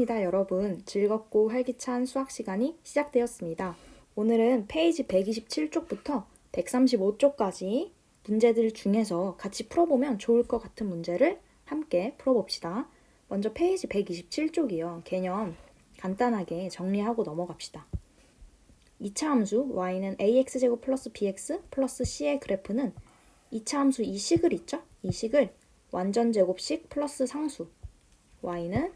반갑습니다, 여러분. 즐겁고 활기찬 수학 시간이 시작되었습니다. 오늘은 페이지 127쪽부터 135쪽까지 문제들 중에서 같이 풀어보면 좋을 것 같은 문제를 함께 풀어봅시다. 먼저 페이지 127쪽이요. 개념 간단하게 정리하고 넘어갑시다. 2차 함수 y는 ax제곱 플러스 bx 플러스 c의 그래프는 2차 함수 이 식을 있죠? 이 식을 완전제곱식 플러스 상수 y는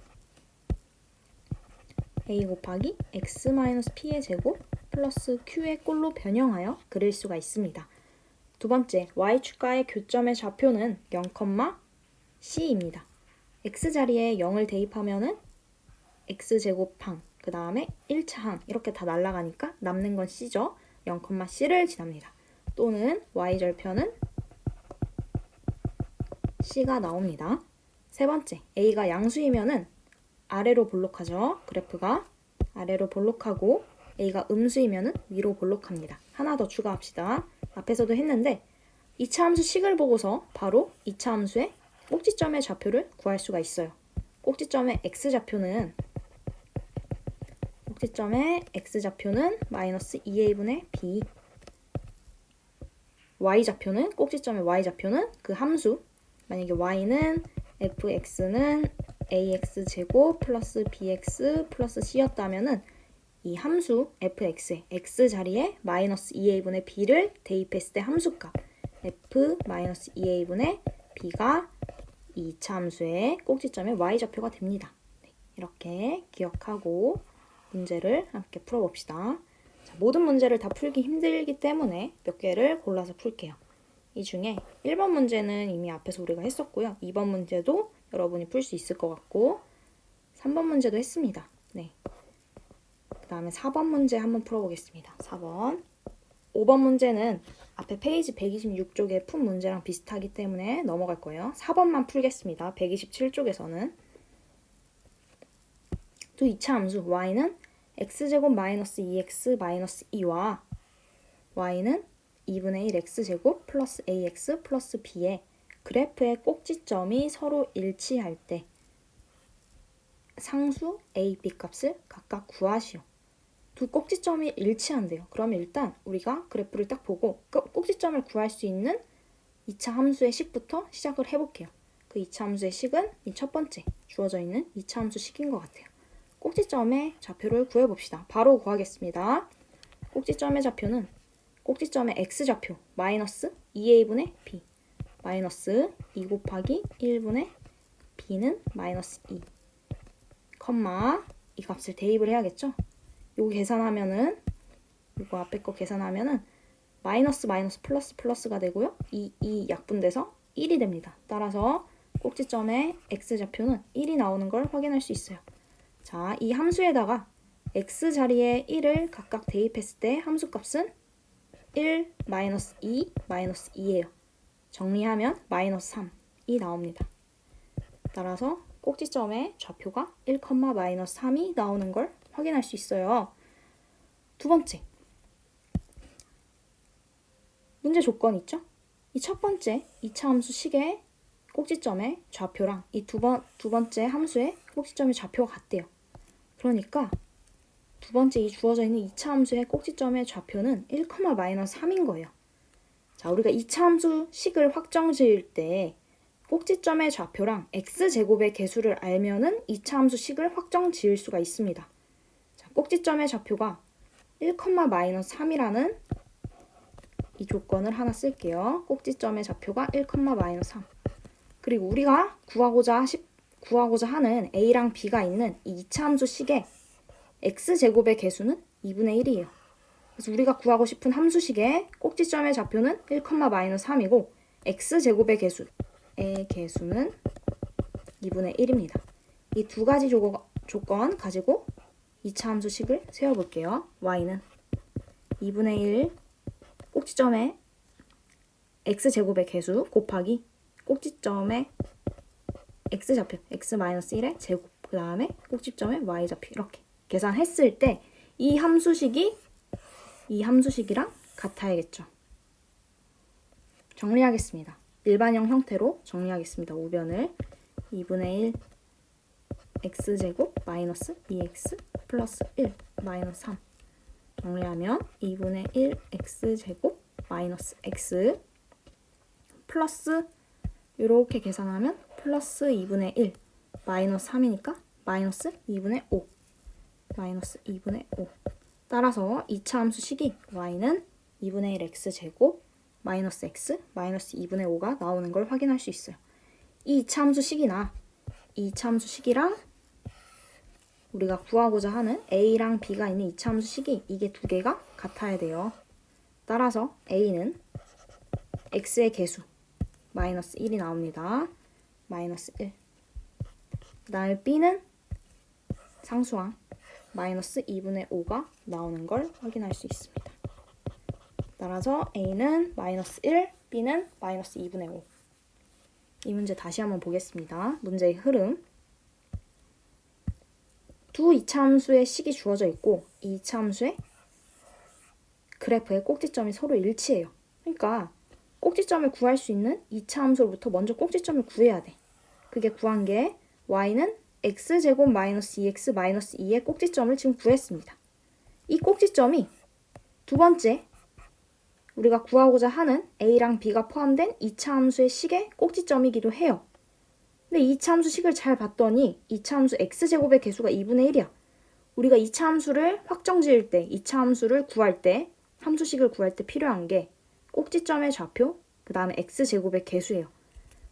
a 곱하기 x 마이너스 p의 제곱 플러스 q의 꼴로 변형하여 그릴 수가 있습니다. 두 번째, y축과의 교점의 좌표는 0,c입니다. x자리에 0을 대입하면은 x제곱항, 그 다음에 1차항 이렇게 다 날아가니까 남는 건 c죠. 0,c를 지납니다. 또는 y절편은 c가 나옵니다. 세 번째, a가 양수이면은 아래로 볼록하죠. 그래프가 아래로 볼록하고 a가 음수이면은 위로 볼록합니다. 하나 더 추가합시다. 앞에서도 했는데 2차 함수 식을 보고서 바로 2차 함수의 꼭지점의 좌표를 구할 수가 있어요. 꼭지점의 x좌표는 마이너스 2a분의 b, y좌표는 꼭지점의 y좌표는 그 함수, 만약에 y는 fx는 ax제곱 플러스 bx 플러스 c였다면은 이 함수 fx의 x자리에 마이너스 2a분의 b를 대입했을 때 함수값 f 마이너스 2a분의 b가 이 2차 함수의 꼭지점의 y좌표가 됩니다. 네, 이렇게 기억하고 문제를 함께 풀어봅시다. 자, 모든 문제를 다 풀기 힘들기 때문에 몇 개를 골라서 풀게요. 이 중에 1번 문제는 이미 앞에서 우리가 했었고요. 2번 문제도 여러분이 풀 수 있을 것 같고 3번 문제도 했습니다. 네. 그 다음에 4번 문제 한번 풀어보겠습니다. 4번. 5번 문제는 앞에 페이지 126쪽에 푼 문제랑 비슷하기 때문에 넘어갈 거예요. 4번만 풀겠습니다. 127쪽에서는 두 2차 함수 y는 x제곱 마이너스 2x 마이너스 2와 y는 2분의 1 x제곱 플러스 ax 플러스 b의 그래프의 꼭지점이 서로 일치할 때 상수 a, b 값을 각각 구하시오. 두 꼭지점이 일치한대요. 그러면 일단 우리가 그래프를 딱 보고 꼭지점을 구할 수 있는 2차 함수의 식부터 시작을 해볼게요. 그 2차 함수의 식은 이 첫 번째 주어져 있는 2차 함수 식인 것 같아요. 꼭지점의 좌표를 구해봅시다. 바로 구하겠습니다. 꼭지점의 좌표는 꼭지점의 x좌표 마이너스 2a분의 b 마이너스 2 곱하기 1분의 b는 마이너스 2 컴마 이 값을 대입을 해야겠죠? 요거 계산하면은 요거 앞에 거 계산하면은 마이너스 마이너스 플러스 플러스가 되고요. 이 약분돼서 1이 됩니다. 따라서 꼭지점의 x좌표는 1이 나오는 걸 확인할 수 있어요. 자, 이 함수에다가 x자리에 1을 각각 대입했을 때 함수값은 1, 마이너스 2, 마이너스 2예요. 정리하면 마이너스 3이 나옵니다. 따라서 꼭지점의 좌표가 1, 마이너스 3이 나오는 걸 확인할 수 있어요. 두 번째, 문제 조건 있죠? 이 첫 번째 2차 함수 식의 꼭지점의 좌표랑 이 두 번째 함수의 꼭지점의 좌표가 같대요. 그러니까 두 번째 이 주어져 있는 2차 함수의 꼭지점의 좌표는 1, 마이너스 3인 거예요. 자, 우리가 2차 함수 식을 확정 지을 때 꼭지점의 좌표랑 x제곱의 개수를 알면은 2차 함수 식을 확정 지을 수가 있습니다. 자, 꼭지점의 좌표가 1, 마이너스 3이라는 이 조건을 하나 쓸게요. 꼭지점의 좌표가 1, 마이너스 3. 그리고 우리가 구하고자 하는 a랑 b가 있는 이 2차 함수 식의 x제곱의 개수는 2분의 1이에요. 그래서 우리가 구하고 싶은 함수식의 꼭지점의 좌표는 1, 마이너스 3이고 x제곱의 개수는 2분의 1입니다. 이 두 가지 조건 가지고 2차 함수식을 세워볼게요. y는 2분의 1 꼭지점의 x제곱의 개수 곱하기 꼭지점의 x좌표 x-1의 제곱, 그 다음에 꼭지점의 y좌표 이렇게 계산했을 때 이 함수식이 이 함수식이랑 같아야겠죠. 정리하겠습니다. 일반형 형태로 정리하겠습니다. 우변을 2분의 1 x제곱 마이너스 2x 플러스 1 마이너스 3 정리하면 2분의 1 x제곱 마이너스 x 플러스 이렇게 계산하면 플러스 2분의 1 마이너스 3이니까 마이너스 2분의 5 마이너스 2분의 5 따라서 2차 함수 식이 y는 2분의 1 x제곱 마이너스 x 마이너스 2분의 5가 나오는 걸 확인할 수 있어요. 이 2차 함수 식이나 2차 함수 식이랑 우리가 구하고자 하는 a랑 b가 있는 2차 함수 식이 이게 두 개가 같아야 돼요. 따라서 a는 x의 개수 마이너스 1이 나옵니다. 마이너스 1. 그 다음에 b는 상수항 마이너스 2분의 5가 나오는 걸 확인할 수 있습니다. 따라서 a는 마이너스 1, b는 마이너스 2분의 5. 이 문제 다시 한번 보겠습니다. 문제의 흐름. 두 2차 함수의 식이 주어져 있고 이 2차 함수의 그래프의 꼭지점이 서로 일치해요. 그러니까 꼭지점을 구할 수 있는 2차 함수로부터 먼저 꼭지점을 구해야 돼. 그게 구한 게 y는 x제곱 마이너스 2x 마이너스 2의 꼭지점을 지금 구했습니다. 이 꼭지점이 두 번째 우리가 구하고자 하는 a랑 b가 포함된 2차 함수의 식의 꼭지점이기도 해요. 근데 2차 함수 식을 잘 봤더니 2차 함수 x제곱의 개수가 2분의 1이야. 우리가 2차 함수를 확정 지을 때, 2차 함수를 구할 때, 함수식을 구할 때 필요한 게 꼭지점의 좌표, 그 다음에 x제곱의 개수예요.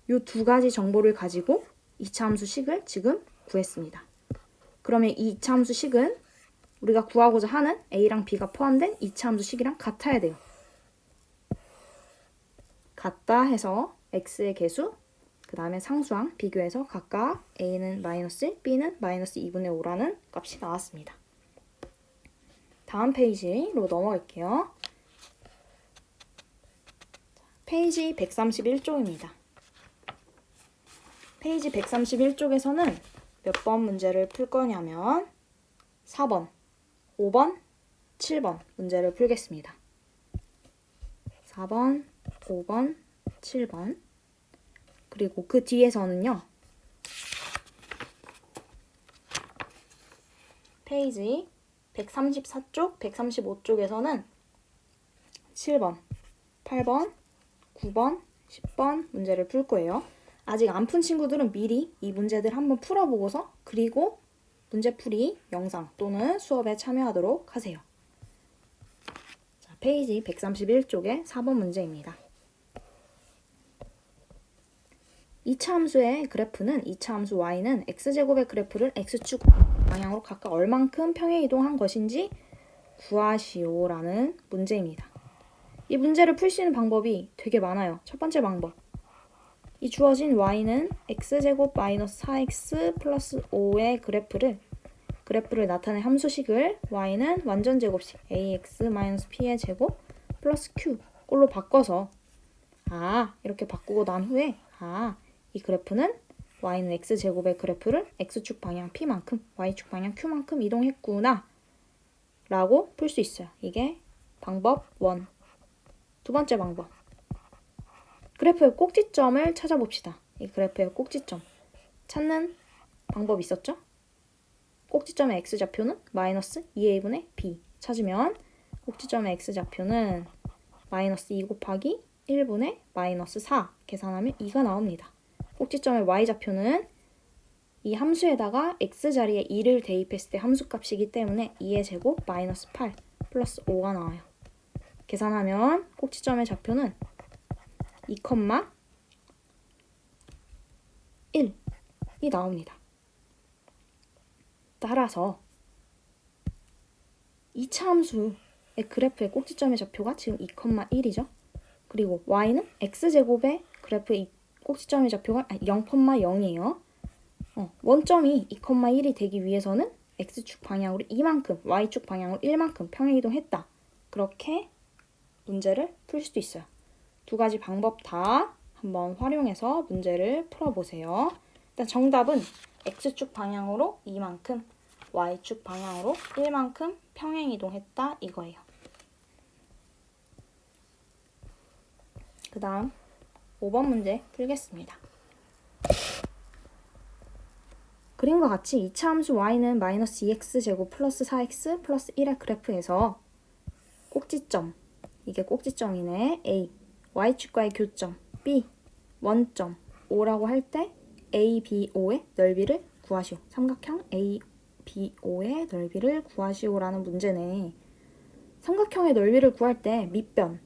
이 두 가지 정보를 가지고 2차 함수 식을 지금 구했습니다. 그러면 이 2차 함수 식은 우리가 구하고자 하는 a랑 b가 포함된 2차 함수 식이랑 같아야 돼요. 같다 해서 x의 개수, 그 다음에 상수항 비교해서 각각 a는 마이너스 1, b는 마이너스 2분의 5라는 값이 나왔습니다. 다음 페이지로 넘어갈게요. 페이지 131쪽입니다. 페이지 131쪽에서는 몇 번 문제를 풀 거냐면 4번, 5번, 7번 문제를 풀겠습니다. 4번, 5번, 7번 그리고 그 뒤에서는요. 페이지 134쪽, 135쪽에서는 7번, 8번, 9번, 10번 문제를 풀 거예요. 아직 안 푼 친구들은 미리 이 문제들 한번 풀어보고서 그리고 문제풀이 영상 또는 수업에 참여하도록 하세요. 자, 페이지 131쪽의 4번 문제입니다. 2차 함수의 그래프는 2차 함수 y는 x제곱의 그래프를 x축 방향으로 각각 얼만큼 평행 이동한 것인지 구하시오라는 문제입니다. 이 문제를 풀 수 있는 방법이 되게 많아요. 첫 번째 방법. 이 주어진 y는 x제곱 마이너스 4x 플러스 5의 그래프를 나타낸 함수식을 y는 완전 제곱식 ax 마이너스 p의 제곱 플러스 q 꼴로 바꿔서 이렇게 바꾸고 난 후에 이 그래프는 y는 x제곱의 그래프를 x축 방향 p만큼 y축 방향 q만큼 이동했구나 라고 풀 수 있어요. 이게 방법 1. 두 번째 방법. 그래프의 꼭지점을 찾아봅시다. 이 그래프의 꼭지점 찾는 방법이 있었죠? 꼭지점의 x좌표는 마이너스 2a분의 b 찾으면 꼭지점의 x좌표는 마이너스 2 곱하기 1분의 마이너스 4 계산하면 2가 나옵니다. 꼭지점의 y좌표는 이 함수에다가 x자리에 2를 대입했을 때 함수값이기 때문에 2의 제곱 마이너스 8 플러스 5가 나와요. 계산하면 꼭지점의 좌표는 2,1이 나옵니다. 따라서 2차 함수의 그래프의 꼭지점의 좌표가 지금 2,1이죠. 그리고 y는 x제곱의 그래프의 꼭지점의 좌표가 0,0이에요. 원점이 2,1이 되기 위해서는 x축 방향으로 이만큼, y축 방향으로 1만큼 평행이동했다. 그렇게 문제를 풀 수도 있어요. 두 가지 방법 다 한번 활용해서 문제를 풀어보세요. 일단 정답은 x축 방향으로 이만큼, y축 방향으로 1만큼 평행이동했다 이거예요. 그 다음 5번 문제 풀겠습니다. 그림과 같이 2차 함수 y는 마이너스 2x제곱 플러스 4x 플러스 1의 그래프에서 꼭지점, 이게 꼭지점이네. A, y축과의 교점 B, 원점 O라고 할 때 ABO의 넓이를 구하시오. 삼각형 ABO의 넓이를 구하시오라는 문제네. 삼각형의 넓이를 구할 때 밑변의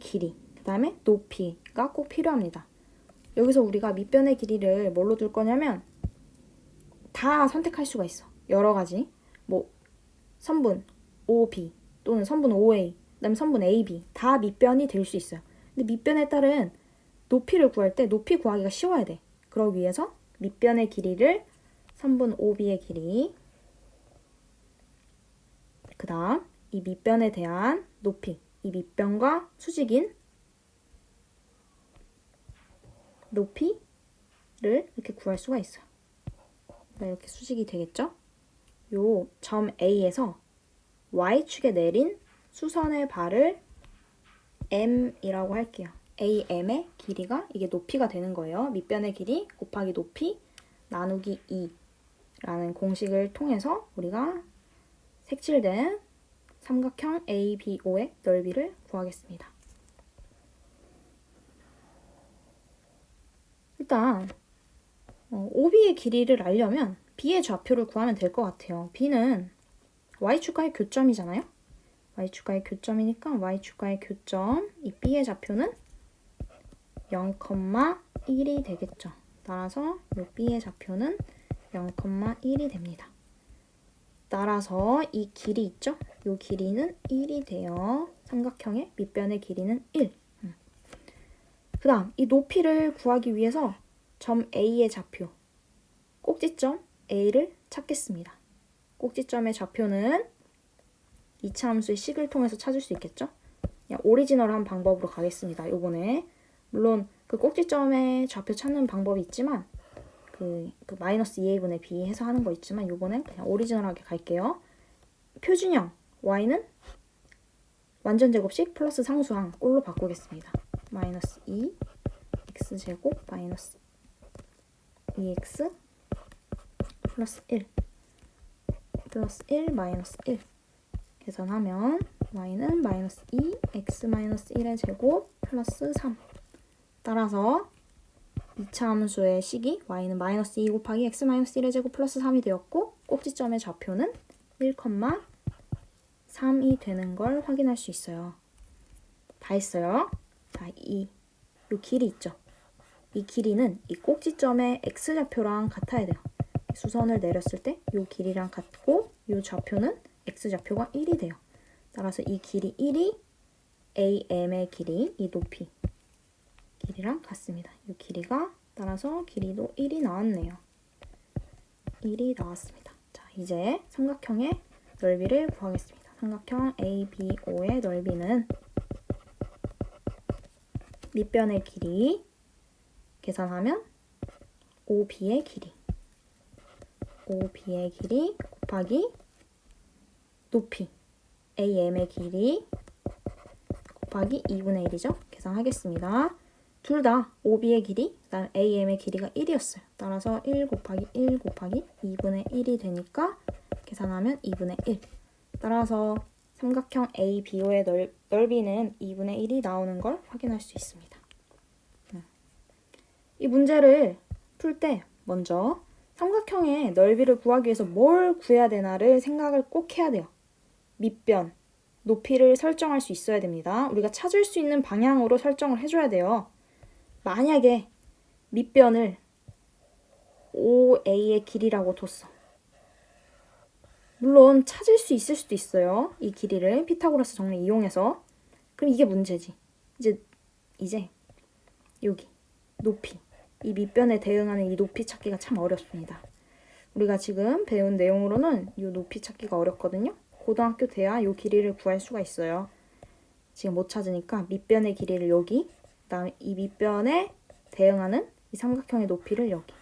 길이, 그 다음에 높이가 꼭 필요합니다. 여기서 우리가 밑변의 길이를 뭘로 둘 거냐면 다 선택할 수가 있어. 여러 가지. 뭐 선분 OB 또는 선분 OA, 그다음에 선분 AB 다 밑변이 될 수 있어요. 근데 밑변에 따른 높이를 구할 때 높이 구하기가 쉬워야 돼. 그러기 위해서 밑변의 길이를 선분 OB의 길이, 그 다음 이 밑변에 대한 높이, 이 밑변과 수직인 높이를 이렇게 구할 수가 있어요. 이렇게 수직이 되겠죠? 요 점 A에서 Y축에 내린 수선의 발을 M이라고 할게요. AM의 길이가 이게 높이가 되는 거예요. 밑변의 길이 곱하기 높이 나누기 2라는 공식을 통해서 우리가 색칠된 삼각형 ABO의 넓이를 구하겠습니다. 일단 OB의 길이를 알려면 B의 좌표를 구하면 될 것 같아요. B는 Y축과의 교점이잖아요. Y축과의 교점이니까 Y축과의 교점, 이 B의 좌표는 0,1이 되겠죠. 따라서 이 B의 좌표는 0,1이 됩니다. 따라서 이 길이 있죠? 이 길이는 1이 돼요. 삼각형의 밑변의 길이는 1. 그 다음 이 높이를 구하기 위해서 점 A의 좌표, 꼭지점 A를 찾겠습니다. 꼭지점의 좌표는 2차 함수의 식을 통해서 찾을 수 있겠죠? 그냥 오리지널한 방법으로 가겠습니다. 요번에 물론 그 꼭지점의 좌표 찾는 방법이 있지만 그 마이너스 2a분의 b 해서 하는 거 있지만 요번엔 그냥 오리지널하게 갈게요. 표준형 y는 완전 제곱식 플러스 상수항 꼴로 바꾸겠습니다. 마이너스 2 x제곱 마이너스 2x 플러스 1 플러스 1 마이너스 1 계산하면 y는 마이너스 2 x 마이너스 1의 제곱 플러스 3. 따라서 2차 함수의 식이 y는 마이너스 2 곱하기 x 마이너스 1의 제곱 플러스 3이 되었고 꼭지점의 좌표는 1,3이 되는 걸 확인할 수 있어요. 다 했어요. 자, 이 길이 있죠. 이 길이는 이 꼭지점의 x좌표랑 같아야 돼요. 수선을 내렸을 때 이 길이랑 같고 이 좌표는 x좌표가 1이 돼요. 따라서 이 길이 1이 AM의 길이, 이 높이 길이랑 같습니다. 이 길이가 따라서 길이도 1이 나왔네요. 1이 나왔습니다. 자, 이제 삼각형의 넓이를 구하겠습니다. 삼각형 ABO의 넓이는 밑변의 길이 계산하면 OB의 길이 곱하기 높이 AM의 길이 곱하기 2분의 1이죠. 계산하겠습니다. 둘 다 OB의 길이, 그다음 AM의 길이가 1이었어요. 따라서 1 곱하기 1 곱하기 2분의 1이 되니까 계산하면 2분의 1. 따라서 삼각형 ABO의 넓이는 2분의 1이 나오는 걸 확인할 수 있습니다. 이 문제를 풀 때 먼저 삼각형의 넓이를 구하기 위해서 뭘 구해야 되나를 생각을 꼭 해야 돼요. 밑변, 높이를 설정할 수 있어야 됩니다. 우리가 찾을 수 있는 방향으로 설정을 해줘야 돼요. 만약에 밑변을 OA의 길이라고 뒀어. 물론 찾을 수 있을 수도 있어요. 이 길이를 피타고라스 정리 이용해서. 그럼 이게 문제지. 이제 여기 높이. 이 밑변에 대응하는 이 높이 찾기가 참 어렵습니다. 우리가 지금 배운 내용으로는 이 높이 찾기가 어렵거든요. 고등학교 돼야 이 길이를 구할 수가 있어요. 지금 못 찾으니까 밑변의 길이를 여기, 그다음에 이 밑변에 대응하는 이 삼각형의 높이를 여기.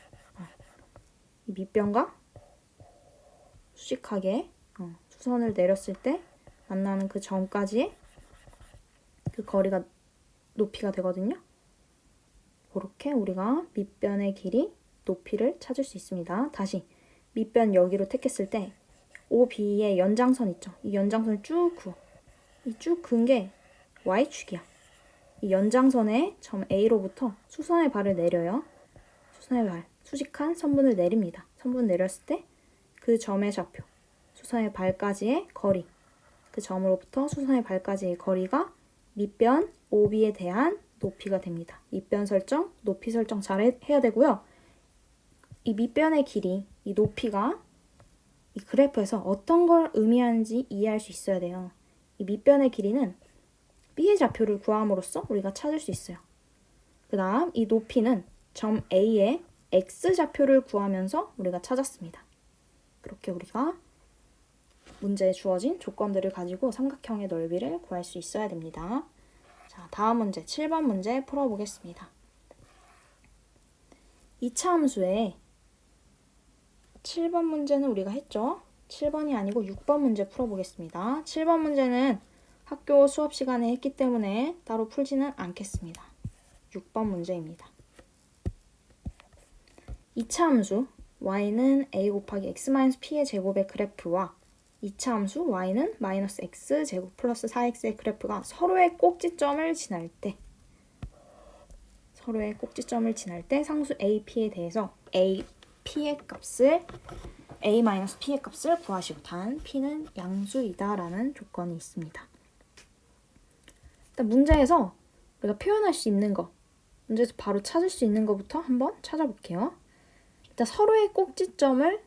이 밑변과 수직하게 수선을 내렸을 때 만나는 그 점까지의 그 거리가 높이가 되거든요. 그렇게 우리가 밑변의 길이 높이를 찾을 수 있습니다. 다시 밑변 여기로 택했을 때 OB의 연장선 있죠? 이 연장선을 쭉 그어. 이 쭉 그은 게 Y축이야. 이 연장선의 점 A로부터 수선의 발을 내려요. 수선의 발, 수직한 선분을 내립니다. 선분 내렸을 때 그 점의 좌표, 수선의 발까지의 거리, 그 점으로부터 수선의 발까지의 거리가 밑변 OB에 대한 높이가 됩니다. 밑변 설정, 높이 설정 잘 해야 되고요. 이 밑변의 길이, 이 높이가 이 그래프에서 어떤 걸 의미하는지 이해할 수 있어야 돼요. 이 밑변의 길이는 B의 좌표를 구함으로써 우리가 찾을 수 있어요. 그 다음 이 높이는 점 A의 X좌표를 구하면서 우리가 찾았습니다. 그렇게 우리가 문제에 주어진 조건들을 가지고 삼각형의 넓이를 구할 수 있어야 됩니다. 자, 다음 문제 7번 문제 풀어보겠습니다. 2차 함수에 7번 문제는 우리가 했죠? 7번이 아니고 6번 문제 풀어보겠습니다. 7번 문제는 학교 수업 시간에 했기 때문에 따로 풀지는 않겠습니다. 6번 문제입니다. 2차 함수 y는 a 곱하기 x-p의 제곱의 그래프와 2차 함수 y는 마이너스 x제곱 플러스 4x의 그래프가 서로의 꼭지점을 지날 때 상수 ap에 대해서 ap의 값을 a-p의 값을 구하시고 단 p는 양수이다라는 조건이 있습니다. 일단 문제에서 우리가 표현할 수 있는 거, 문제에서 바로 찾을 수 있는 것부터 한번 찾아볼게요. 일단 서로의 꼭지점을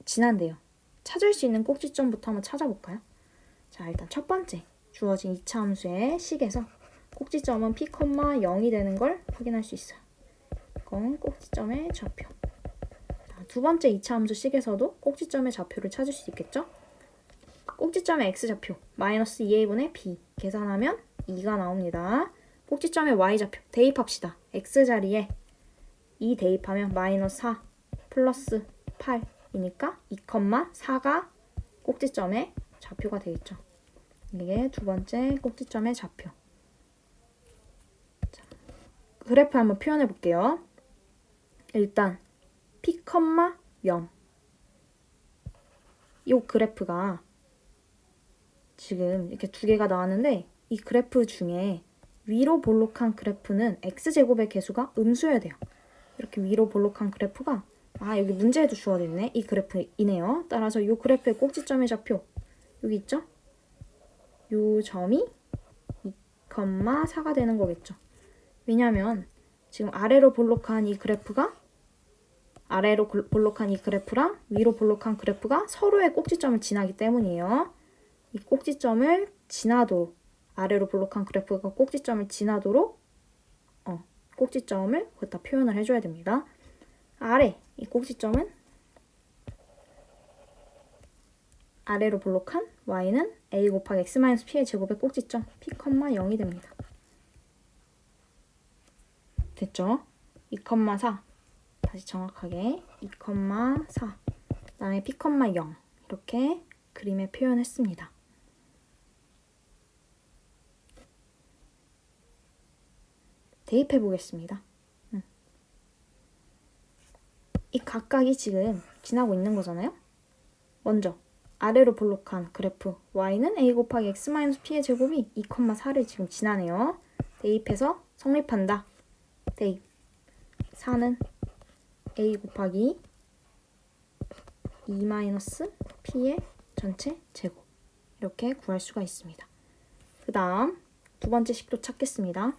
지난대요. 찾을 수 있는 꼭지점부터 한번 찾아볼까요? 자, 일단 첫 번째 주어진 2차 함수의 식에서 꼭지점은 p, 0이 되는 걸 확인할 수 있어요. 이건 꼭지점의 좌표. 자, 두 번째 2차 함수 식에서도 꼭지점의 좌표를 찾을 수 있겠죠? 꼭지점의 x좌표 마이너스 2a분의 b 계산하면 2가 나옵니다. 꼭지점의 y좌표 대입합시다. x자리에 2 대입하면 마이너스 4 플러스 8이니까 2,4가 꼭지점의 좌표가 되겠죠. 이게 두 번째 꼭지점의 좌표. 자, 그래프 한번 표현해 볼게요. 일단 p, 0 이 그래프가 지금 이렇게 두 개가 나왔는데 이 그래프 중에 위로 볼록한 그래프는 x제곱의 개수가 음수여야 돼요. 이렇게 위로 볼록한 그래프가 여기 문제에도 주어져 있네. 이 그래프이네요. 따라서 이 그래프의 꼭지점의 좌표 여기 있죠? 이 점이 2,4가 되는 거겠죠. 왜냐면 지금 아래로 볼록한 이 그래프랑 위로 볼록한 그래프가 서로의 꼭지점을 지나기 때문이에요. 이 꼭지점을 지나도 아래로 볼록한 그래프가 꼭지점을 지나도록 꼭지점을 거기다 표현을 해줘야 됩니다. 아래 이 꼭지점은 아래로 볼록한 y는 a 곱하기 x-p의 제곱의 꼭지점 p, 0이 됩니다. 됐죠? 2,4 다시 정확하게 2,4 그다음에 p, 0 이렇게 그림에 표현했습니다. 대입해 보겠습니다. 이 각각이 지금 지나고 있는 거잖아요. 먼저 아래로 볼록한 그래프 y는 a 곱하기 x-p의 제곱이 2,4를 지금 지나네요. 대입해서 성립한다. 대입 4는 a 곱하기 2-p의 전체 제곱 이렇게 구할 수가 있습니다. 그 다음 두 번째 식도 찾겠습니다.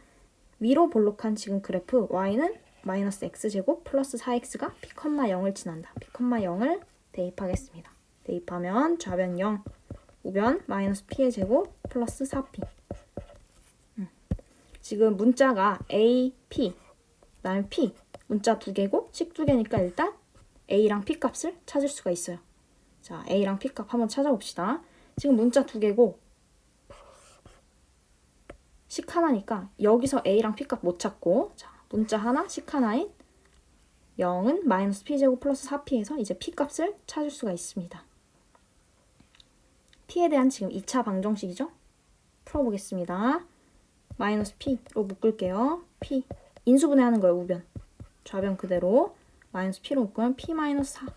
위로 볼록한 지금 그래프 y는 마이너스 x제곱 플러스 4x가 p, 0을 지난다. p, 0을 대입하겠습니다. 대입하면 좌변 0, 우변 마이너스 p의 제곱 플러스 4p. 지금 문자가 a, p, 그다음에 p 문자 두 개고 식 두 개니까 일단 a랑 p 값을 찾을 수가 있어요. 자, a랑 p 값 한번 찾아봅시다. 지금 문자 두 개고 식 하나니까 여기서 a랑 p 값 못 찾고 자, 문자 하나, 식 하나인 0은 마이너스 p제곱 플러스 4p에서 이제 p 값을 찾을 수가 있습니다. p에 대한 지금 2차 방정식이죠? 풀어보겠습니다. 마이너스 p로 묶을게요. p 인수분해하는 거예요. 우변. 좌변 그대로 마이너스 p로 묶으면 p 마이너스 4.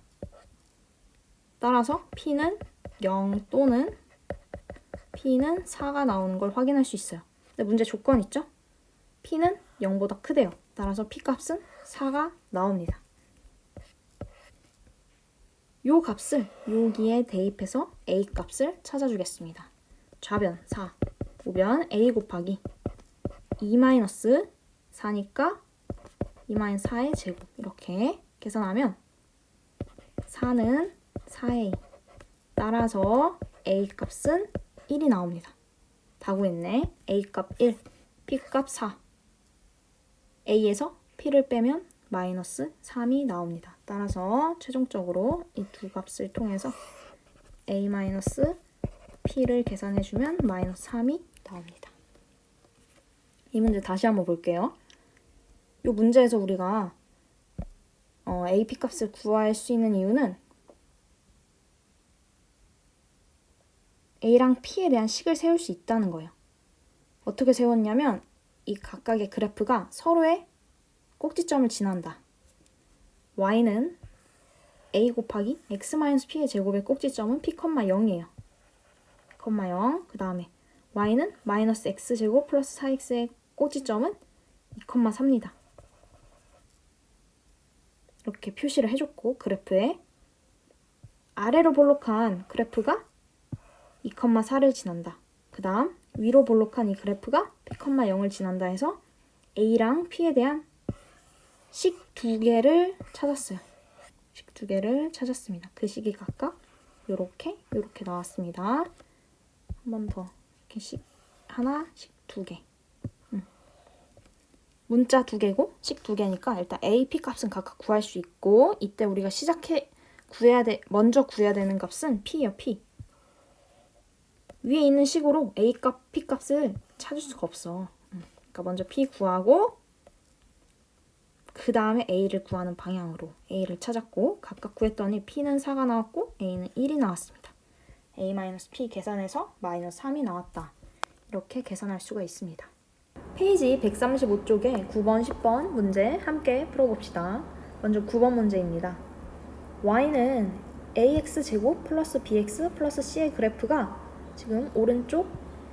따라서 p는 0 또는 p는 4가 나오는 걸 확인할 수 있어요. 근데 문제 조건 있죠? p는 0보다 크대요. 따라서 p 값은 4가 나옵니다. 요 값을 여기에 대입해서 a 값을 찾아주겠습니다. 좌변 4, 우변 a 곱하기 2-4니까 2-4의 제곱 이렇게 계산하면 4는 4a 따라서 a 값은 1이 나옵니다. 다 구했네. a 값 1, p 값 4 a에서 p를 빼면 마이너스 3이 나옵니다. 따라서 최종적으로 이 두 값을 통해서 a-p를 계산해주면 마이너스 3이 나옵니다. 이 문제 다시 한번 볼게요. 이 문제에서 우리가 AP 값을 구할 수 있는 이유는 A랑 P에 대한 식을 세울 수 있다는 거예요. 어떻게 세웠냐면 이 각각의 그래프가 서로의 꼭지점을 지난다. Y는 A 곱하기 X-P의 제곱의 꼭지점은 P,0이에요. P,0. 그 다음에 Y는 마이너스 X제곱 플러스 4X의 꼭지점은 2,3입니다. 이렇게 표시를 해줬고 그래프에 아래로 볼록한 그래프가 2,4를 지난다. 그 다음 위로 볼록한 이 그래프가 P,0을 지난다 해서 A랑 P에 대한 식 두 개를 찾았어요. 식 두 개를 찾았습니다. 그 식이 각각 요렇게 나왔습니다. 한 번 더 이렇게 식 하나, 식 두 개. 문자 두 개고 식 두 개니까 일단 A, P 값은 각각 구할 수 있고 이때 우리가 먼저 구해야 되는 값은 P예요. P. 위에 있는 식으로 A 값, P 값을 찾을 수가 없어. 그러니까 먼저 P 구하고 그 다음에 A를 구하는 방향으로 A를 찾았고 각각 구했더니 P는 4가 나왔고 A는 1이 나왔습니다. A-P 계산해서 마이너스 3이 나왔다. 이렇게 계산할 수가 있습니다. 페이지 135쪽에 9번, 10번 문제 함께 풀어봅시다. 먼저 9번 문제입니다. Y는 AX제곱 플러스 BX 플러스 C의 그래프가 지금 오른쪽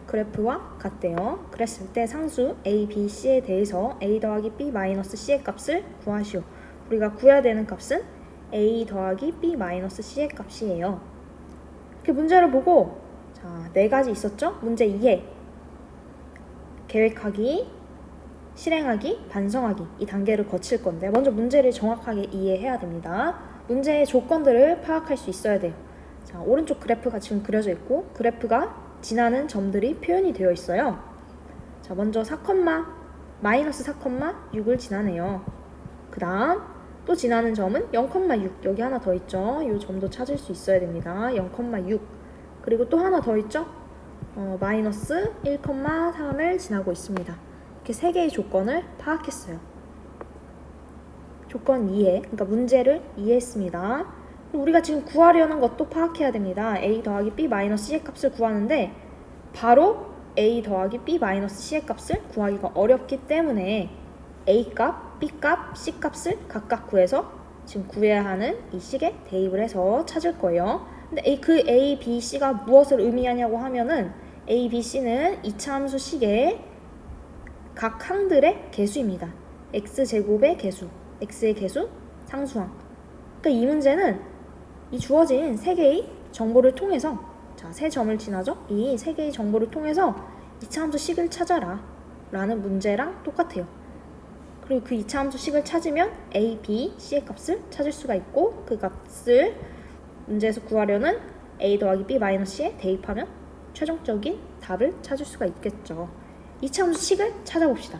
그래프와 같대요. 그랬을 때 상수 A, B, C에 대해서 A 더하기 B 마이너스 C의 값을 구하시오. 우리가 구해야 되는 값은 A 더하기 B 마이너스 C의 값이에요. 이렇게 문제를 보고 자, 네 가지 있었죠? 문제 이해, 계획하기, 실행하기, 반성하기 이 단계를 거칠 건데 먼저 문제를 정확하게 이해해야 됩니다. 문제의 조건들을 파악할 수 있어야 돼요. 자, 오른쪽 그래프가 지금 그려져 있고 그래프가 지나는 점들이 표현이 되어 있어요. 자, 먼저 4, 마이너스 4,6을 지나네요. 그 다음 또 지나는 점은 0,6 여기 하나 더 있죠. 이 점도 찾을 수 있어야 됩니다. 0,6 그리고 또 하나 더 있죠. 마이너스 1,3을 지나고 있습니다. 이렇게 세 개의 조건을 파악했어요. 조건 이해, 그러니까 문제를 이해했습니다. 우리가 지금 구하려는 것도 파악해야 됩니다. A 더하기 B 마이너스 C의 값을 구하는데 바로 A 더하기 B 마이너스 C의 값을 구하기가 어렵기 때문에 A 값, B 값, C 값을 각각 구해서 지금 구해야 하는 이 식에 대입을 해서 찾을 거예요. 근데 그 A, B, C가 무엇을 의미하냐고 하면은 A, B, C는 이차함수 식의 각 항들의 개수입니다. X제곱의 개수, X의 개수, 상수항. 그러니까 이 문제는 이 주어진 세 개의 정보를 통해서 자, 세 점을 지나죠? 이 세 개의 정보를 통해서 이차함수 식을 찾아라 라는 문제랑 똑같아요. 그리고 그 이차함수 식을 찾으면 A, B, C의 값을 찾을 수가 있고 그 값을 문제에서 구하려는 A 더하기 B 마이너스 C에 대입하면 최종적인 답을 찾을 수가 있겠죠. 이차함수 식을 찾아봅시다.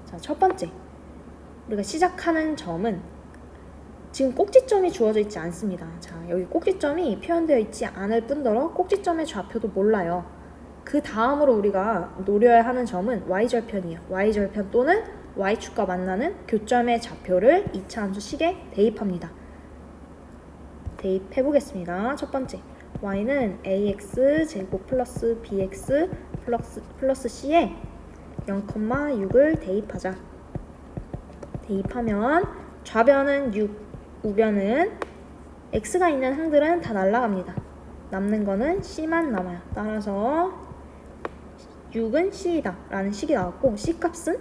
자, 첫 번째 우리가 시작하는 점은 지금 꼭지점이 주어져 있지 않습니다. 자, 여기 꼭지점이 표현되어 있지 않을 뿐더러 꼭지점의 좌표도 몰라요. 그 다음으로 우리가 노려야 하는 점은 y절편이에요. y절편 또는 y축과 만나는 교점의 좌표를 이차함수 식에 대입합니다. 대입해보겠습니다. 첫 번째, y는 ax 제곱 플러스 bx 플러스 c에 0,6을 대입하자. 대입하면 좌변은 6, 우변은 x가 있는 항들은 다 날아갑니다. 남는 거는 c만 남아요. 따라서 6은 c이다 라는 식이 나왔고 c값은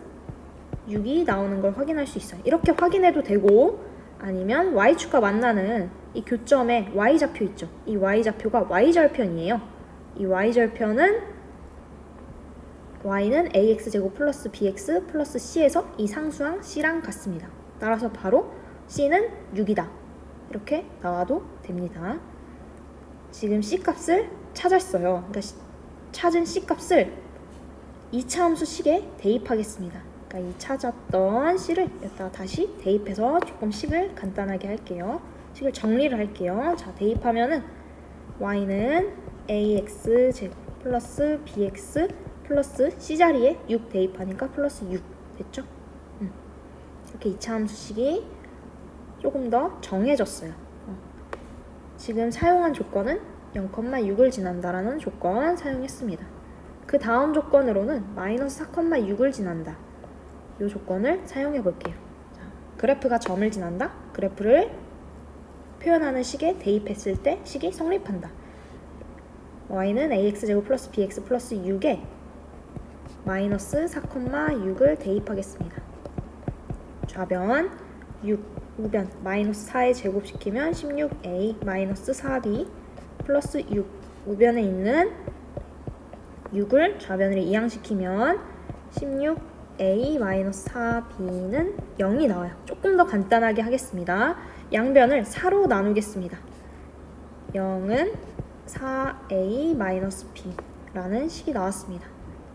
6이 나오는 걸 확인할 수 있어요. 이렇게 확인해도 되고 아니면 y축과 만나는 이 교점에 y좌표 있죠. 이 y좌표가 y절편이에요. 이 y절편은 y는 ax제곱 플러스 bx 플러스 c에서 이 상수항 c랑 같습니다. 따라서 바로 c는 6이다. 이렇게 나와도 됩니다. 지금 c값을 찾았어요. 그러니까 찾은 c값을 2차 함수 식에 대입하겠습니다. 그러니까 이 찾았던 c를 여기다가 다시 대입해서 조금 식을 간단하게 할게요. 식을 정리를 할게요. 자, 대입하면은 y는 ax 제곱 플러스 bx 플러스 c자리에 6 대입하니까 플러스 6 됐죠? 이렇게 2차 함수식이 조금 더 정해졌어요. 지금 사용한 조건은 0,6을 지난다라는 조건 사용했습니다. 그 다음 조건으로는 마이너스 4,6을 지난다. 이 조건을 사용해 볼게요. 자, 그래프가 점을 지난다. 그래프를 표현하는 식에 대입했을 때 식이 성립한다. y는 ax제곱 플러스 bx 플러스 6에 마이너스 4,6을 대입하겠습니다. 좌변 6, 우변 마이너스 4에 제곱시키면 16a 마이너스 4b 플러스 6 우변에 있는 6을 좌변으로 이항시키면 16a 마이너스 4b는 0이 나와요. 조금 더 간단하게 하겠습니다. 양변을 4로 나누겠습니다. 0은 4a 마이너스 b라는 식이 나왔습니다.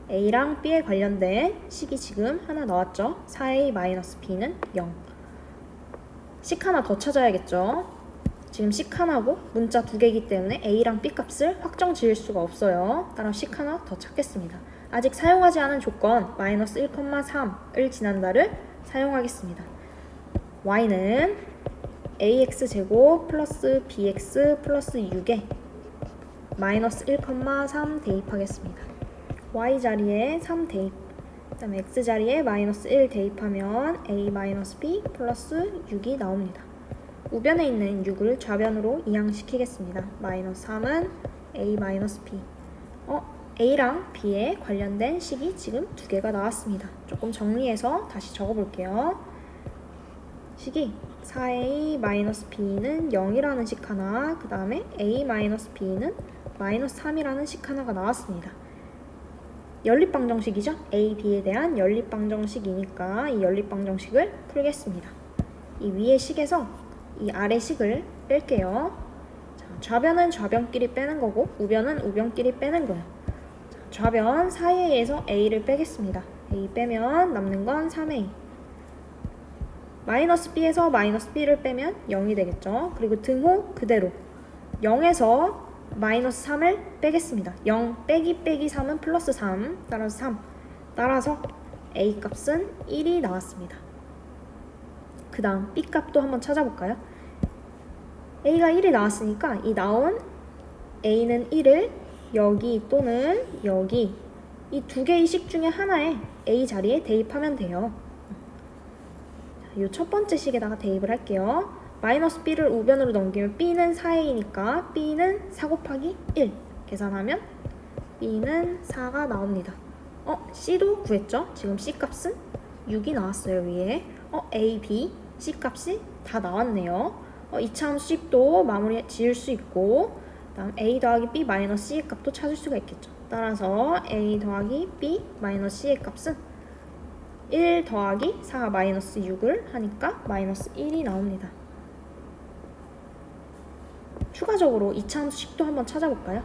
a랑 b에 관련된 식이 지금 하나 나왔죠. 4a 마이너스 b는 0. 식 하나 더 찾아야겠죠. 지금 식 하나고 문자 두 개이기 때문에 a랑 b 값을 확정 지을 수가 없어요. 따라 식 하나 더 찾겠습니다. 아직 사용하지 않은 조건 마이너스 1,3을 지난다를 사용하겠습니다. y는 ax제곱 플러스 bx 플러스 6에 마이너스 1,3 대입하겠습니다. y자리에 3 대입, 그 다음에 x자리에 마이너스 1 대입하면 a 마이너스 b 플러스 6이 나옵니다. 우변에 있는 6을 좌변으로 이항시키겠습니다. 마이너스 3은 a 마이너스 b. a랑 b에 관련된 식이 지금 두 개가 나왔습니다. 조금 정리해서 다시 적어볼게요. 식이 4a 마이너스 b는 0이라는 식 하나, 그 다음에 a 마이너스 b는 마이너스 3이라는 식 하나가 나왔습니다. 연립방정식이죠? a, b에 대한 연립방정식이니까 이 연립방정식을 풀겠습니다. 이 위의 식에서 이 아래 식을 뺄게요. 자, 좌변은 좌변끼리 빼는 거고 우변은 우변끼리 빼는 거예요. 자, 좌변 4a에서 a를 빼겠습니다. a 빼면 남는 건 3a. 마이너스 b에서 마이너스 b를 빼면 0이 되겠죠. 그리고 등호 그대로 0에서 마이너스 3을 빼겠습니다. 0 빼기 3은 플러스 3, 따라서 3. 따라서 a 값은 1이 나왔습니다. 그 다음 b 값도 한번 찾아볼까요? a가 1이 나왔으니까 이 나온 a는 1을 여기 또는 여기 이 두 개의 식 중에 하나에 a 자리에 대입하면 돼요. 이 첫 번째 식에다가 대입을 할게요. 마이너스 b를 우변으로 넘기면 b는 4a니까 b는 4 곱하기 1 계산하면 b는 4가 나옵니다. c도 구했죠? 지금 c 값은 6이 나왔어요. 위에 a, b, c 값이 다 나왔네요. 2차 함수식도 마무리 지을 수 있고 다음 a 더하기 b 마이너스 c의 값도 찾을 수가 있겠죠. 따라서 a 더하기 b 마이너스 c의 값은 1 더하기 4 마이너스 6을 하니까 마이너스 1이 나옵니다. 추가적으로 2차 함수식도 한번 찾아볼까요?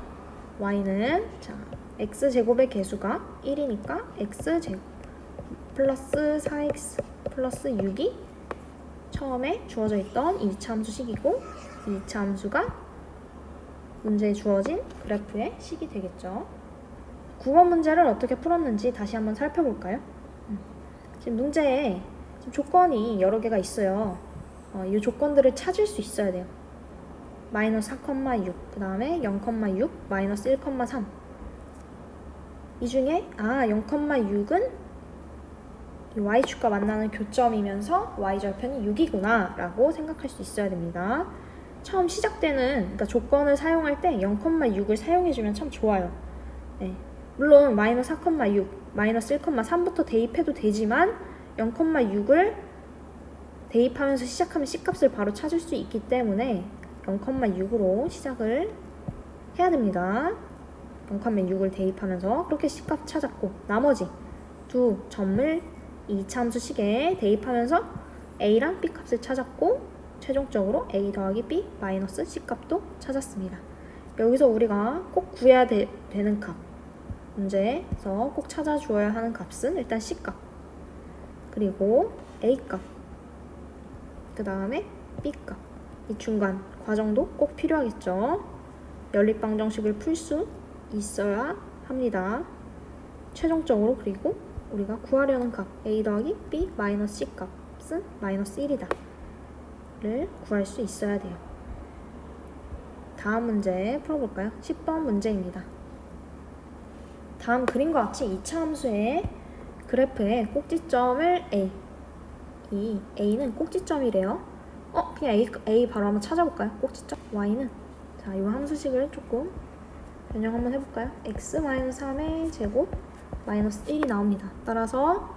y는 자 x제곱의 개수가 1이니까 x제곱 플러스 4x 플러스 6이 처음에 주어져 있던 2차 함수식이고 2차 함수가 문제에 주어진 그래프의 식이 되겠죠. 9번 문제를 어떻게 풀었는지 다시 한번 살펴볼까요? 지금 문제에 지금 조건이 여러 개가 있어요. 이 조건들을 찾을 수 있어야 돼요. 마이너스 4,6, 그 다음에 0,6, 마이너스 1,3. 이 중에 0,6은 이 y축과 만나는 교점이면서 y절편이 6이구나 라고 생각할 수 있어야 됩니다. 처음 시작되는 그러니까 조건을 사용할 때 0,6을 사용해주면 참 좋아요. 네. 물론 마이너스 4,6, 마이너스 1,3부터 대입해도 되지만 0,6을 대입하면서 시작하면 C값을 바로 찾을 수 있기 때문에 0,6으로 시작을 해야 됩니다. 0,6을 대입하면서 그렇게 C값 찾았고 나머지 두 점을 2차함수 식에 대입하면서 A랑 B값을 찾았고 최종적으로 A 더하기 B 마이너스 C값도 찾았습니다. 여기서 우리가 꼭 구해야 되는 값, 문제에서 꼭 찾아주어야 하는 값은 일단 C값, 그리고 A값, 그 다음에 B값. 이 중간 과정도 꼭 필요하겠죠. 연립방정식을 풀 수 있어야 합니다. 최종적으로 그리고 우리가 구하려는 값 A 더하기 B 마이너스 C 값은 마이너스 1이다 를 구할 수 있어야 돼요. 다음 문제 풀어볼까요? 10번 문제입니다. 다음 그림과 같이 2차 함수의 그래프의 꼭지점을 A, 이 A는 꼭지점이래요. 그냥 A 바로 한번 찾아볼까요? 꼭지점 Y는 자, 이 함수식을 조금 변형 한번 해볼까요? x-3의 제곱 마이너스 1이 나옵니다. 따라서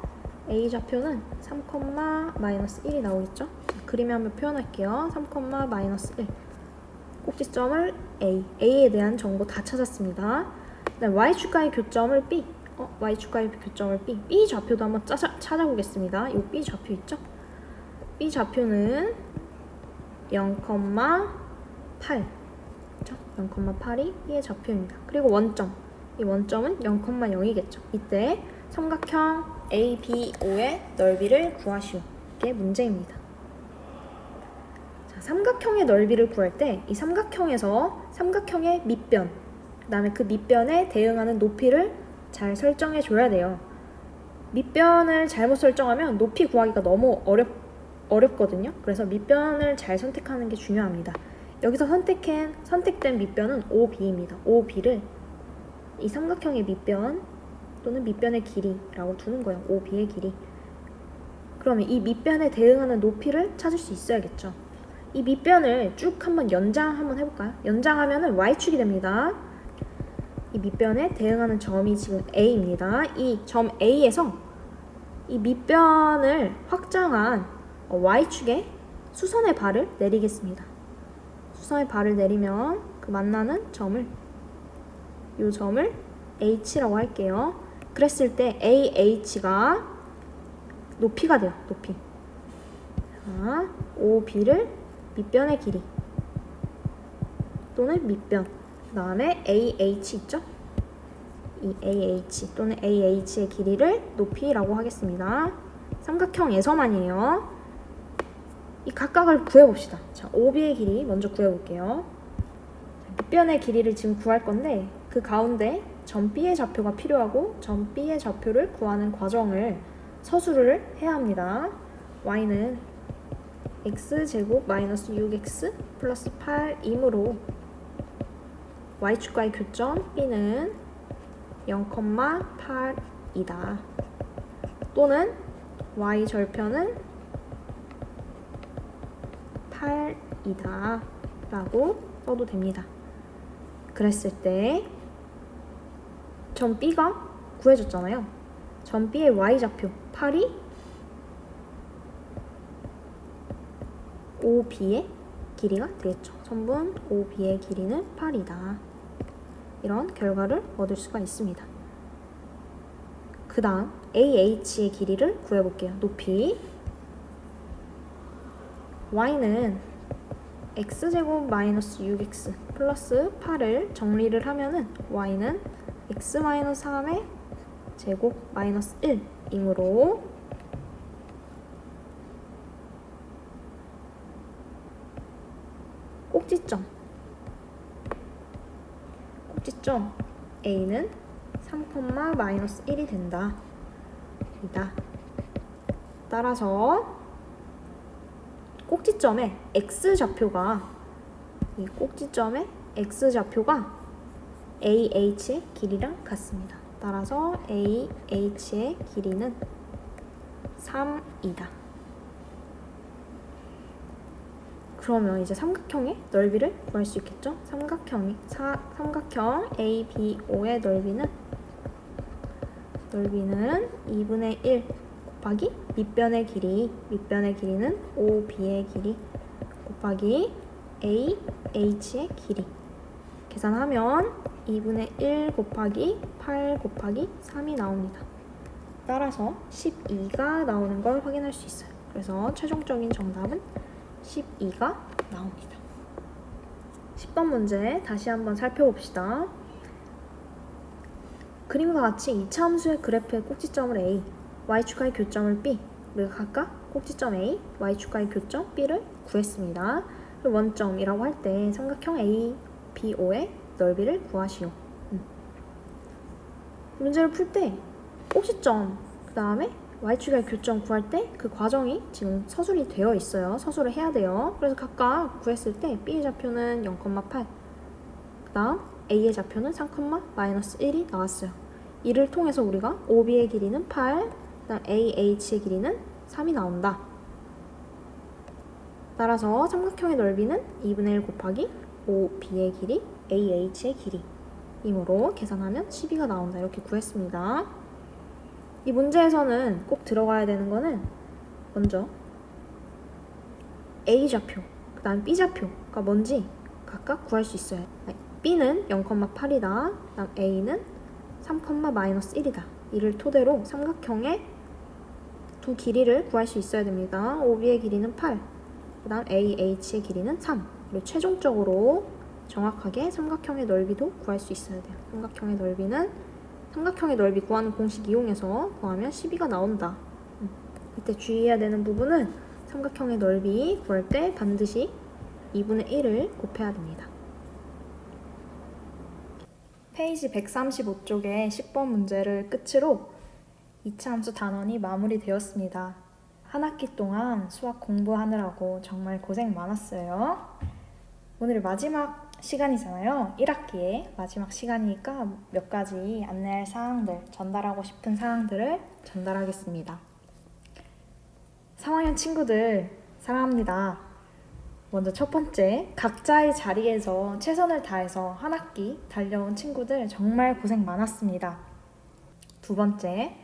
A 좌표는 3,-1이 나오겠죠? 자, 그림에 한번 표현할게요. 3,-1 꼭지점을 A에 대한 정보 다 찾았습니다. 그다음 Y축과의 교점을 B, Y축과의 교점을 B 좌표도 한번 찾아보겠습니다. 이 B 좌표 있죠? B 좌표는 0,8 그렇죠? 0,8이 B의 좌표입니다. 그리고 원점, 이 원점은 0,0이겠죠. 이때 삼각형 ABO의 넓이를 구하시오. 이게 문제입니다. 자, 삼각형의 넓이를 구할 때 이 삼각형에서 삼각형의 밑변, 그 다음에 그 밑변에 대응하는 높이를 잘 설정해 줘야 돼요. 밑변을 잘못 설정하면 높이 구하기가 너무 어렵거든요. 그래서 밑변을 잘 선택하는 게 중요합니다. 여기서 선택된 밑변은 OB입니다. OB를 이 삼각형의 밑변 또는 밑변의 길이라고 두는 거예요. OB의 길이. 그러면 이 밑변에 대응하는 높이를 찾을 수 있어야겠죠. 이 밑변을 쭉 한번 연장 한번 해볼까요? 연장하면은 Y축이 됩니다. 이 밑변에 대응하는 점이 지금 A입니다. 이 점 A에서 이 밑변을 확장한 Y축에 수선의 발을 내리겠습니다. 수선의 발을 내리면 그 만나는 점을, 이 점을 H라고 할게요. 그랬을 때 AH가 높이가 돼요. 높이. 자, OB를 밑변의 길이 또는 밑변, 그 다음에 AH 있죠? 이 AH 또는 AH의 길이를 높이라고 하겠습니다. 삼각형에서만이에요. 이 각각을 구해봅시다. 자, OB의 길이 먼저 구해볼게요. 밑변의 길이를 지금 구할 건데 그 가운데 점 B의 좌표가 필요하고 점 B의 좌표를 구하는 과정을 서술을 해야 합니다. Y는 x제곱 마이너스 6x 플러스 8이므로 Y축과의 교점 B는 0,8이다. 또는 Y절편은 8이다 라고 써도 됩니다. 그랬을 때 점 B가 구해졌잖아요. 점 B의 Y좌표 8이 OB의 길이가 되겠죠. 선분 OB의 길이는 8이다. 이런 결과를 얻을 수가 있습니다. 그 다음 AH의 길이를 구해볼게요. 높이 Y는 x제곱 마이너스 6x 플러스 8을 정리를 하면은 Y는 x 마이너스 3의 제곱 마이너스 1이므로 꼭지점 A는 3,-1이 된다. 따라서 꼭지점의 x좌표가 이 꼭지점의 x좌표가 AH의 길이랑 같습니다. 따라서 AH의 길이는 3이다. 그러면 이제 삼각형의 넓이를 구할 수 있겠죠? 삼각형 ABO의 넓이는 2분의 1 곱하기 밑변의 길이는 OB의 길이 곱하기 AH의 길이. 계산하면 2분의 1 곱하기 8 곱하기 3이 나옵니다. 따라서 12가 나오는 걸 확인할 수 있어요. 그래서 최종적인 정답은 12가 나옵니다. 10번 문제 다시 한번 살펴봅시다. 그림과 같이 이차 함수의 그래프의 꼭지점을 A, y축과의 교점을 B, 우리가 각각 꼭지점 A, y축과의 교점 B를 구했습니다. 그리고 원점이라고 할 때 삼각형 ABO의 넓이를 구하시오. 문제를 풀 때 꼭지점, 그 다음에 y축의 교점 구할 때 그 과정이 지금 서술이 되어 있어요. 서술을 해야 돼요. 그래서 각각 구했을 때 B의 좌표는 0,8, 그 다음 A의 좌표는 3,-1이 나왔어요. 이를 통해서 우리가 OB의 길이는 8, 그 다음 AH의 길이는 3이 나온다. 따라서 삼각형의 넓이는 2분의 1 곱하기 OB의 길이, AH의 길이 이므로 계산하면 12가 나온다. 이렇게 구했습니다. 이 문제에서는 꼭 들어가야 되는 거는 먼저 A 좌표, 그 다음 B 좌표가 뭔지 각각 구할 수 있어요. B는 0,8이다. 그 다음 A는 3,-1이다. 이를 토대로 삼각형의 두 길이를 구할 수 있어야 됩니다. OB의 길이는 8, 그 다음 AH의 길이는 3. 그리고 최종적으로 정확하게 삼각형의 넓이도 구할 수 있어야 돼요. 삼각형의 넓이 구하는 공식 이용해서 구하면 12가 나온다. 이때 주의해야 되는 부분은 삼각형의 넓이 구할 때 반드시 2분의 1을 곱해야 됩니다. 페이지 135쪽의 10번 문제를 끝으로 2차 함수 단원이 마무리되었습니다. 한 학기 동안 수학 공부하느라고 정말 고생 많았어요. 오늘이 마지막 시간이잖아요. 1학기의 마지막 시간이니까 몇 가지 안내할 사항들, 전달하고 싶은 사항들을 전달하겠습니다. 3학년 친구들 사랑합니다. 먼저 첫 번째, 각자의 자리에서 최선을 다해서 한 학기 달려온 친구들 정말 고생 많았습니다. 두 번째,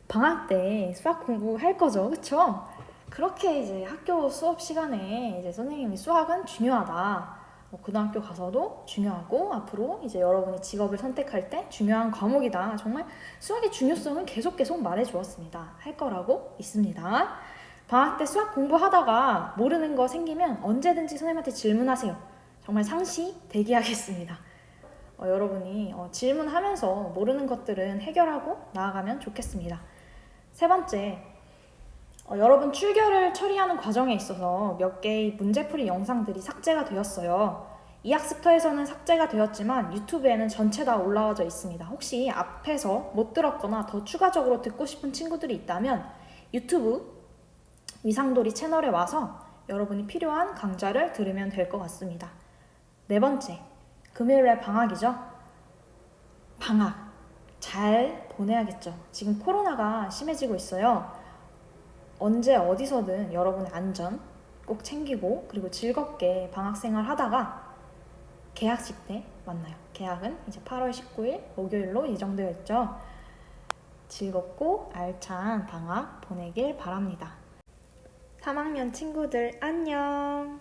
방학 때 수학 공부할 거죠, 그쵸? 그렇게 이제 학교 수업 시간에 이제 선생님이 수학은 중요하다. 고등학교 가서도 중요하고 앞으로 이제 여러분이 직업을 선택할 때 중요한 과목이다. 정말 수학의 중요성은 계속 말해 주었습니다. 할 거라고 믿습니다. 방학 때 수학 공부하다가 모르는 거 생기면 언제든지 선생님한테 질문하세요. 정말 상시 대기하겠습니다. 여러분이 질문하면서 모르는 것들은 해결하고 나아가면 좋겠습니다. 세 번째, 여러분 출결을 처리하는 과정에 있어서 몇 개의 문제풀이 영상들이 삭제가 되었어요. 이학습터에서는 삭제가 되었지만 유튜브에는 전체 다 올라와져 있습니다. 혹시 앞에서 못 들었거나 더 추가적으로 듣고 싶은 친구들이 있다면 유튜브 위상돌이 채널에 와서 여러분이 필요한 강좌를 들으면 될 것 같습니다. 네 번째, 금요일날 방학이죠? 방학 잘 보내야겠죠. 지금 코로나가 심해지고 있어요. 언제 어디서든 여러분의 안전 꼭 챙기고 그리고 즐겁게 방학생활 하다가 개학식 때 만나요. 개학은 이제 8월 19일 목요일로 예정되어 있죠. 즐겁고 알찬 방학 보내길 바랍니다. 3학년 친구들 안녕.